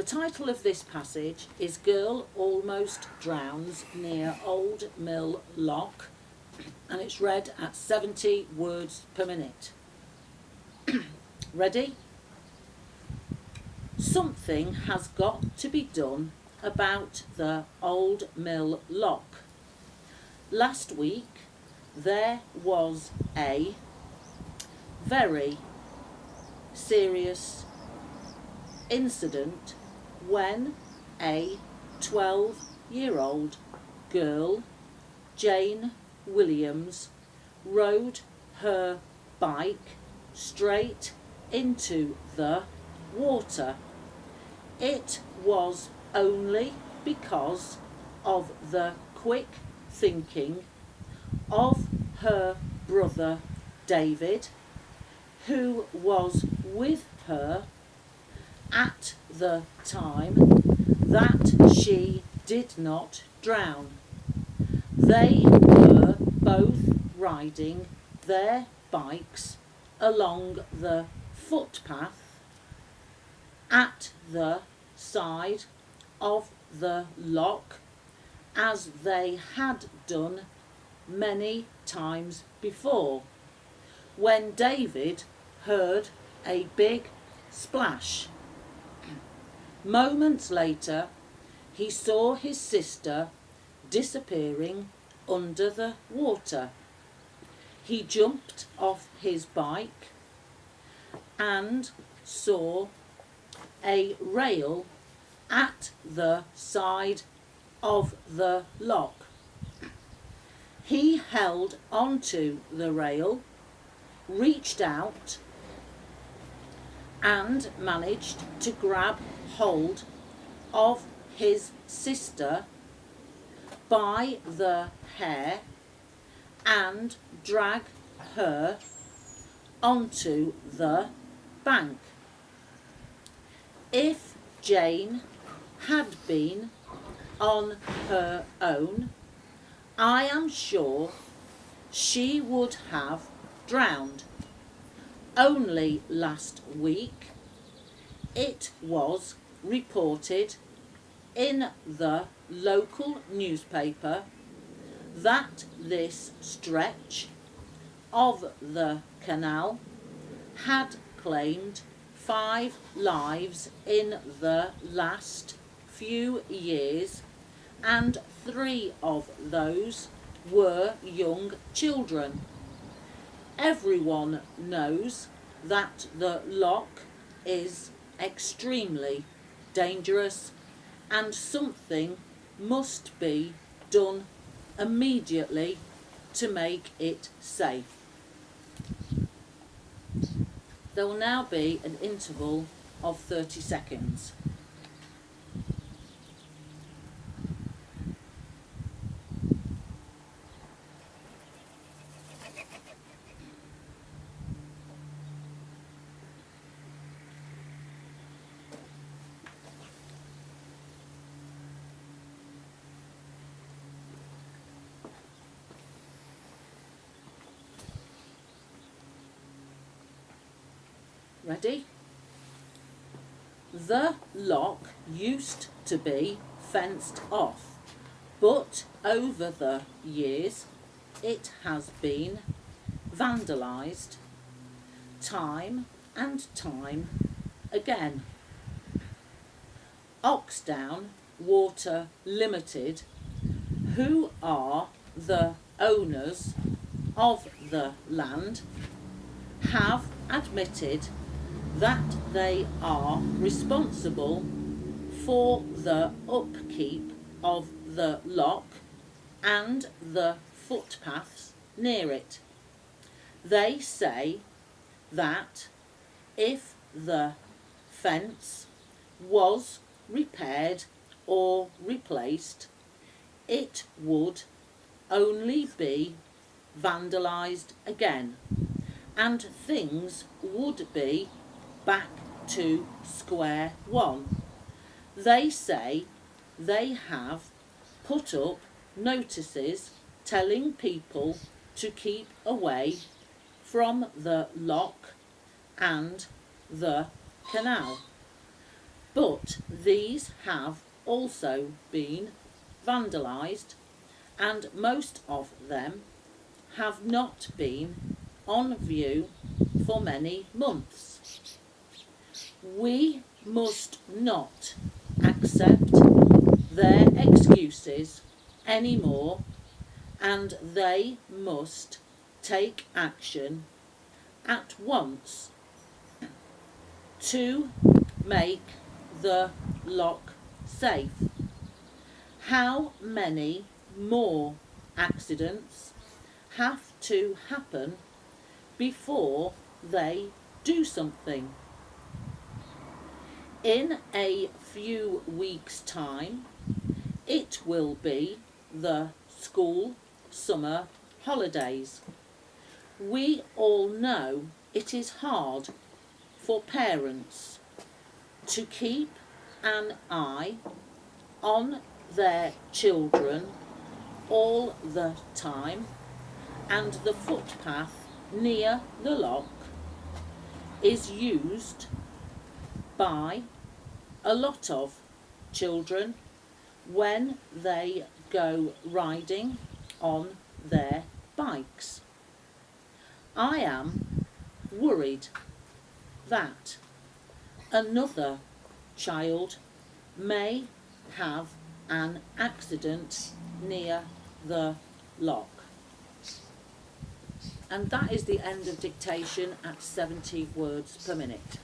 The title of this passage is Girl Almost Drowns Near Old Mill Lock, and it's read at 70 words per minute. Ready? Something has got to be done about the Old Mill Lock. Last week there was a very serious incident when a 12-year-old girl, Jane Williams, rode her bike straight into the water. It was only because of the quick thinking of her brother David, who was with her at the time, that she did not drown. They were both riding their bikes along the footpath at the side of the lock, as they had done many times before, when David heard a big splash. Moments later, he saw his sister disappearing under the water. He jumped off his bike and saw a rail at the side of the lock. He held onto the rail, reached out, and managed to grab hold of his sister by the hair and drag her onto the bank. If Jane had been on her own, I am sure she would have drowned. Only last week it was reported in the local newspaper that this stretch of the canal had claimed 5 lives in the last few years, and 3 of those were young children. Everyone knows that the lock is extremely dangerous, and something must be done immediately to make it safe. There will now be an interval of 30 seconds. Ready? The lock used to be fenced off, but over the years it has been vandalised time and time again. Oxdown Water Limited, who are the owners of the land, have admitted that they are responsible for the upkeep of the lock and the footpaths near it. They say that if the fence was repaired or replaced, it would only be vandalised again, and things would be back to square one. They say they have put up notices telling people to keep away from the lock and the canal. but these have also been vandalised, and most of them have not been on view for many months. We must not accept their excuses anymore, and they must take action at once to make the lock safe. How many more accidents have to happen before they do something? In a few weeks' time, it will be the school summer holidays. We all know it is hard for parents to keep an eye on their children all the time, and the footpath near the lock is used by a lot of children when they go riding on their bikes. I am worried that another child may have an accident near the lock. And that is the end of dictation at 70 words per minute.